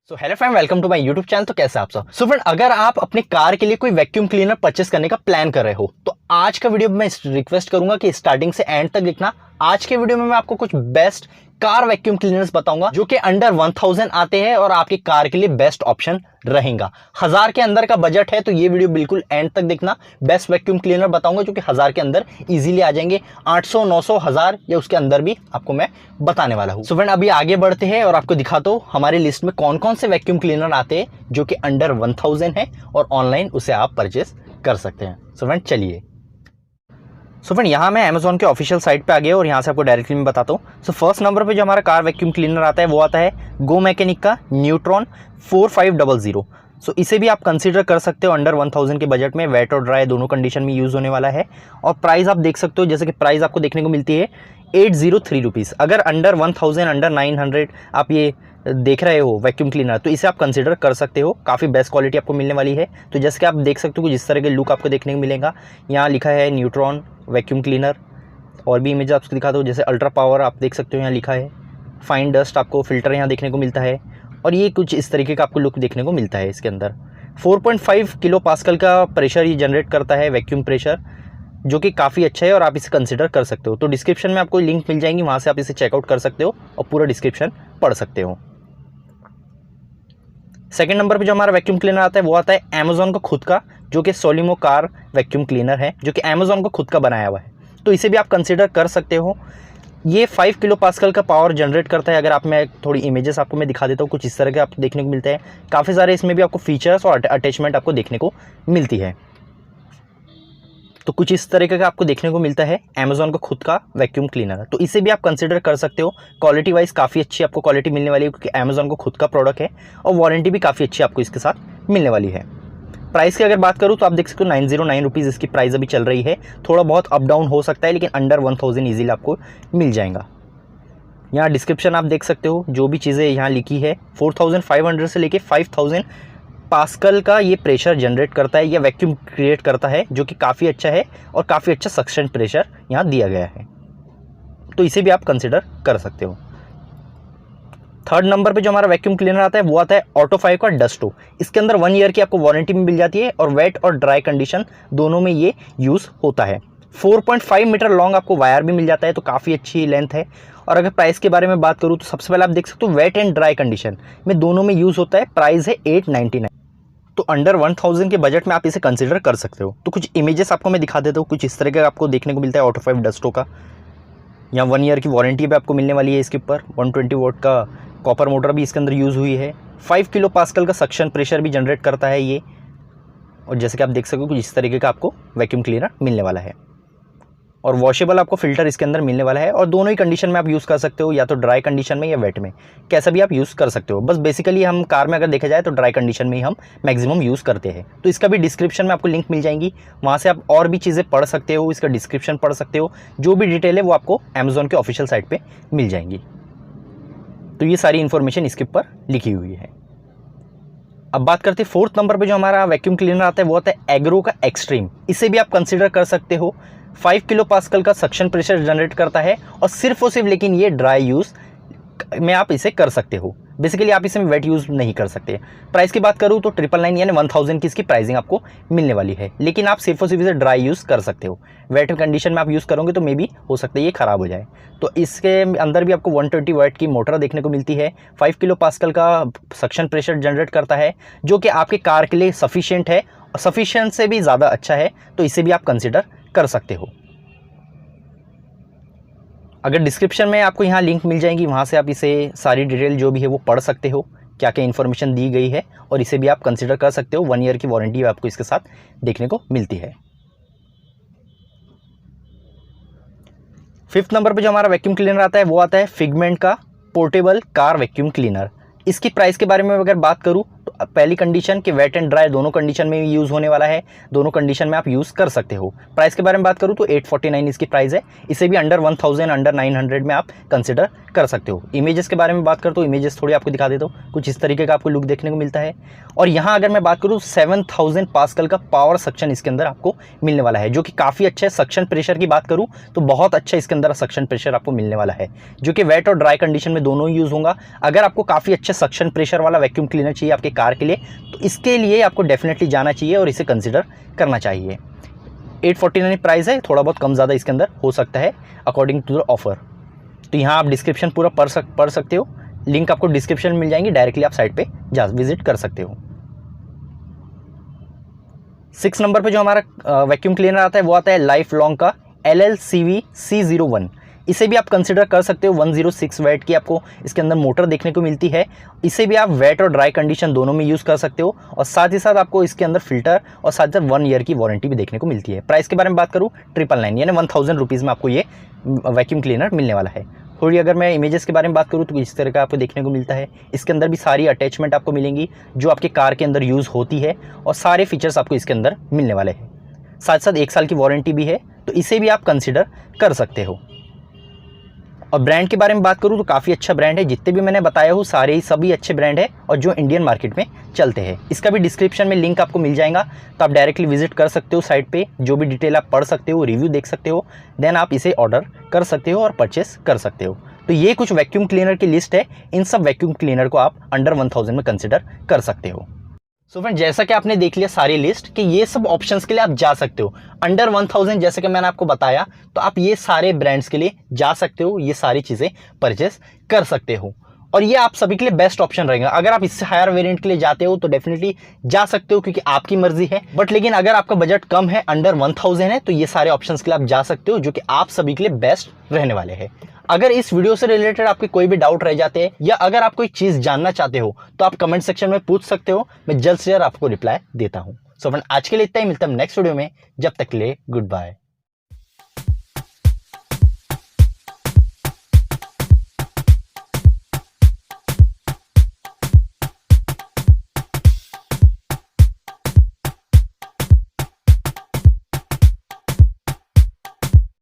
So hello friend, welcome to my YouTube channel. तो कैसे आप सब? सो फ्रेंड, अगर आप अपनी कार के लिए कोई वैक्यूम क्लीनर परचेस करने का प्लान कर रहे हो तो आज का वीडियो मैं रिक्वेस्ट करूंगा कि स्टार्टिंग से एंड तक देखना। आज के वीडियो में मैं आपको कुछ बेस्ट कार वैक्यूम क्लीनर्स बताऊंगा जो कि अंडर 1000 आते हैं और आपकी कार के लिए बेस्ट ऑप्शन रहेगा। 1000 के अंदर का बजट है तो ये वीडियो बिल्कुल एंड तक देखना। बेस्ट वैक्यूम क्लीनर बताऊंगा जो कि 1000 के अंदर इजीली आ जाएंगे। 800, 900, 1000 या उसके अंदर भी आपको मैं बताने वाला हूं। सो फ्रेंड, अभी आगे बढ़ते हैं और आपको दिखाता हूं हमारी लिस्ट में कौन कौन से वैक्यूम क्लीनर आते हैं जो कि अंडर 1000 है और ऑनलाइन उसे आप परचेस कर सकते हैं। सो फ्रेंड चलिए। सो फ्रेंड, यहाँ मैं अमेजॉन के ऑफिशियल साइट पे आ गया और यहाँ से आपको डायरेक्टली मैं बताता हूँ। सो फर्स्ट नंबर पे जो हमारा कार वैक्यूम क्लीनर आता है वो आता है गो मैकेनिक का न्यूट्रॉन 4500। सो इसे भी आप कंसीडर कर सकते हो अंडर 1000 के बजट में। वेट और ड्राई दोनों कंडीशन में यूज़ होने वाला है और प्राइस आप देख सकते हो, जैसे कि प्राइस आपको देखने को मिलती है 803 रुपीज़। अगर अंडर 1000, अंडर 900 आप ये देख रहे हो वैक्यूम क्लीनर तो इसे आप कंसीडर कर सकते हो। काफ़ी बेस्ट क्वालिटी आपको मिलने वाली है। तो जैसे कि आप देख सकते हो कि जिस तरह के लुक आपको देखने को मिलेगा, यहाँ लिखा है न्यूट्रॉन वैक्यूम क्लीनर। और भी इमेज आपको दिखाता हूँ, जैसे अल्ट्रा पावर आप देख सकते हो, यहाँ लिखा है फाइन डस्ट आपको फिल्टर यहाँ देखने को मिलता है। और ये कुछ इस तरीके का आपको लुक देखने को मिलता है। इसके अंदर 4.5 किलो पास्कल का प्रेशर ये जनरेट करता है, वैक्यूम प्रेशर, जो कि काफ़ी अच्छा है और आप इसे कंसिडर कर सकते हो। तो डिस्क्रिप्शन में आपको लिंक मिल जाएंगी, वहाँ से आप इसे चेकआउट कर सकते हो और पूरा डिस्क्रिप्शन पढ़ सकते हो। सेकंड नंबर पे जो हमारा वैक्यूम क्लीनर आता है वो आता है अमेजॉन का खुद का, जो कि सोलिमो कार वैक्यूम क्लीनर है, जो कि अमेजॉन का खुद का बनाया हुआ है। तो इसे भी आप कंसिडर कर सकते हो। ये 5 किलो पास्कल का पावर जनरेट करता है। अगर आप मैं थोड़ी इमेजेस आपको मैं दिखा देता हूँ, कुछ इस तरह के आपको देखने को मिलते हैं। काफ़ी सारे इसमें भी आपको फीचर्स और अटैचमेंट आपको देखने को मिलती है। तो कुछ इस तरीके का आपको देखने को मिलता है अमेजॉन का खुद का वैक्यूम क्लीनर। तो इसे भी आप कंसिडर कर सकते हो। क्वालिटी वाइज काफ़ी अच्छी आपको क्वालिटी मिलने वाली है क्योंकि अमेजॉन का खुद का प्रोडक्ट है और वारंटी भी काफ़ी अच्छी आपको इसके साथ मिलने वाली है। प्राइस की अगर बात करूँ तो आप देख सकते हो 909 रुपीज़ इसकी प्राइस अभी चल रही है। थोड़ा बहुत अप डाउन हो सकता है लेकिन अंडर 1000 ईजिली आपको मिल जाएगा। यहाँ डिस्क्रिप्शन आप देख सकते हो, जो भी चीज़ें यहाँ लिखी है 4500 से लेके 5000 पास्कल का ये प्रेशर जनरेट करता है या वैक्यूम क्रिएट करता है, जो कि काफ़ी अच्छा है और काफ़ी अच्छा सक्शन प्रेशर यहाँ दिया गया है। तो इसे भी आप कंसिडर कर सकते हो। थर्ड नंबर पे जो हमारा वैक्यूम क्लीनर आता है वो आता है ऑटो 5 का डस्टो। इसके अंदर 1 ईयर की आपको वारंटी में मिल जाती है और वेट और ड्राई कंडीशन दोनों में ये यूज़ होता है। 4.5 मीटर लॉन्ग आपको वायर भी मिल जाता है, तो काफ़ी अच्छी लेंथ है। और अगर प्राइस के बारे में बात करूँ तो सबसे पहले आप देख सकते हो वेट एंड ड्राई कंडीशन में दोनों में यूज़ होता है। प्राइस है 899। तो अंडर 1000 के बजट में आप इसे कंसिडर कर सकते हो। तो कुछ इमेजेस आपको मैं दिखा देता हूँ, कुछ इस तरह का आपको देखने को मिलता है ऑटो 5 डस्टो का। यहाँ 1 ईयर की वारंटी भी आपको मिलने वाली है। इसके ऊपर 120 वोल्ट का कॉपर मोटर भी इसके अंदर यूज़ हुई है। 5 किलो पास्कल का सक्शन प्रेशर भी जनरेट करता है ये। और जैसे कि आप देख सकते हो कुछ इस तरीके का आपको वैक्यूम क्लीनर मिलने वाला है और वॉशेबल आपको फिल्टर इसके अंदर मिलने वाला है। और दोनों ही कंडीशन में आप यूज़ कर सकते हो, या तो ड्राई कंडीशन में या वेट में, कैसा भी आप यूज़ कर सकते हो। बस बेसिकली हम कार में अगर देखा जाए तो ड्राई कंडीशन में ही हम मैक्सिमम यूज़ करते हैं। तो इसका भी डिस्क्रिप्शन में आपको लिंक मिल जाएंगी, वहाँ से आप और भी चीज़ें पढ़ सकते हो, इसका डिस्क्रिप्शन पढ़ सकते हो। जो भी डिटेल है वो आपको अमेजॉन के ऑफिशियल साइट पर मिल जाएंगी। तो ये सारी इन्फॉर्मेशन इसके ऊपर लिखी हुई है। अब बात करते हैं फोर्थ नंबर पे जो हमारा वैक्यूम क्लीनर आता है वो आता है एग्रो का एक्सट्रीम। इसे भी आप कंसिडर कर सकते हो। 5 किलो पास्कल का सक्शन प्रेशर जनरेट करता है और सिर्फ लेकिन ये ड्राई यूज़ में आप इसे कर सकते हो। बेसिकली आप इसे वेट यूज़ नहीं कर सकते। प्राइस की बात करूँ तो 999 यानी 1000 की इसकी प्राइसिंग आपको मिलने वाली है, लेकिन आप सिर्फ इसे ड्राई यूज़ कर सकते हो। वेट कंडीशन में आप यूज़ करोगे तो मे बी हो सकता है ये ख़राब हो जाए। तो इसके अंदर भी आपको 120 वाट की मोटर देखने को मिलती है। 5 किलो पास्कल का सक्शन प्रेशर जनरेट करता है, जो कि आपके कार के लिए सफिशिएंट है और सफिशिएंट से भी ज़्यादा अच्छा है। तो इसे भी आप कंसिडर कर सकते हो। अगर डिस्क्रिप्शन में आपको यहाँ लिंक मिल जाएंगी, वहाँ से आप इसे सारी डिटेल जो भी है वो पढ़ सकते हो, क्या क्या इन्फॉर्मेशन दी गई है, और इसे भी आप कंसिडर कर सकते हो। 1 ईयर की वारंटी आपको इसके साथ देखने को मिलती है। फिफ्थ नंबर पे जो हमारा वैक्यूम क्लीनर आता है वो आता है फिगमेंट का पोर्टेबल कार वैक्यूम क्लीनर। इसकी प्राइस के बारे में अगर बात करूँ तो पहली कंडीशन कि वेट एंड ड्राई दोनों कंडीशन में यूज़ होने वाला है, दोनों कंडीशन में आप यूज़ कर सकते हो। प्राइस के बारे में बात करूँ तो 849 इसकी प्राइस है। इसे भी अंडर 1000 अंडर 900 में आप कंसिडर कर सकते हो। इमेजेस के बारे में बात करूँ तो इमेजेस थोड़ी आपको दिखा देता हूँ, कुछ इस तरीके का आपको लुक देखने को मिलता है। और यहाँ अगर मैं बात करूँ 7000 पास्कल का पावर सक्शन इसके अंदर आपको मिलने वाला है, जो कि काफ़ी अच्छा है। सक्शन प्रेशर की बात करूँ तो बहुत अच्छा इसके अंदर सक्शन प्रेशर आपको मिलने वाला है, जो कि वेट और ड्राई कंडीशन में दोनों यूज़ होगा। अगर आपको काफ़ी अच्छे सक्शन प्रेशर वाला वैक्यूम क्लीनर चाहिए आपके कार के लिए, तो इसके लिए आपको डेफिनेटली जाना चाहिए और इसे कंसिडर करना चाहिए। 849 प्राइस है, थोड़ा बहुत कम ज़्यादा इसके अंदर हो सकता है अकॉर्डिंग टू द ऑफर। तो यहाँ आप डिस्क्रिप्शन पूरा पढ़ सकते हो, लिंक आपको डिस्क्रिप्शन में मिल जाएंगी, डायरेक्टली आप साइट पे जा विजिट कर सकते हो। 6 नंबर पे जो हमारा वैक्यूम क्लीनर आता है वो आता है लाइफ लॉन्ग का LLCV C01। इसे भी आप कंसिडर कर सकते हो। 106 वैट की आपको इसके अंदर मोटर देखने को मिलती है। इसे भी आप वेट और ड्राई कंडीशन दोनों में यूज़ कर सकते हो, और साथ ही साथ आपको इसके अंदर फिल्टर और साथ साथ 1 ईयर की वारंटी भी देखने को मिलती है। प्राइस के बारे में बात करूँ 999 यानी 1000 रुपीज़ में आपको ये वैक्यूम क्लीनर मिलने वाला है। थोड़ी अगर मैं इमेजेस के बारे में बात करूँ तो इस तरह का आपको देखने को मिलता है। इसके अंदर भी सारी अटैचमेंट आपको मिलेंगी जो आपके कार के अंदर यूज़ होती है, और सारे फीचर्स आपको इसके अंदर मिलने वाले हैं। साथ साथ 1 साल की वारंटी भी है, तो इसे भी आप कंसिडर कर सकते हो। और ब्रांड के बारे में बात करूँ तो काफ़ी अच्छा ब्रांड है। जितने भी मैंने बताया हूँ सारे ही सभी अच्छे ब्रांड है और जो इंडियन मार्केट में चलते हैं। इसका भी डिस्क्रिप्शन में लिंक आपको मिल जाएगा, तो आप डायरेक्टली विजिट कर सकते हो साइट पे, जो भी डिटेल आप पढ़ सकते हो, रिव्यू देख सकते हो, देन आप इसे ऑर्डर कर सकते हो और परचेस कर सकते हो। तो ये कुछ वैक्यूम क्लीनर की लिस्ट है। इन सब वैक्यूम क्लीनर को आप अंडर 1000 में कंसिडर कर सकते हो। सो फ्रेंड, जैसा कि आपने देख लिया सारी लिस्ट कि ये सब ऑप्शंस के लिए आप जा सकते हो अंडर 1000। जैसे कि मैंने आपको बताया, तो आप ये सारे ब्रांड्स के लिए जा सकते हो, ये सारी चीज़ें परचेस कर सकते हो, और ये आप सभी के लिए बेस्ट ऑप्शन रहेगा। अगर आप इससे हायर वेरिएंट के लिए जाते हो तो डेफिनेटली जा सकते हो, क्योंकि आपकी मर्जी है। बट लेकिन अगर आपका बजट कम है, अंडर 1000 है, तो ये सारे ऑप्शंस के लिए आप जा सकते हो, जो कि आप सभी के लिए बेस्ट रहने वाले हैं। अगर इस वीडियो से रिलेटेड आपके कोई भी डाउट रह जाते हैं, या अगर आप कोई चीज़ जानना चाहते हो, तो आप कमेंट सेक्शन में पूछ सकते हो। मैं जल्द से जल्द आपको रिप्लाई देता हूँ। सो फ्रेंड, आज के लिए इतना ही। मिलता है नेक्स्ट वीडियो में। जब तक के लिए गुड बाय।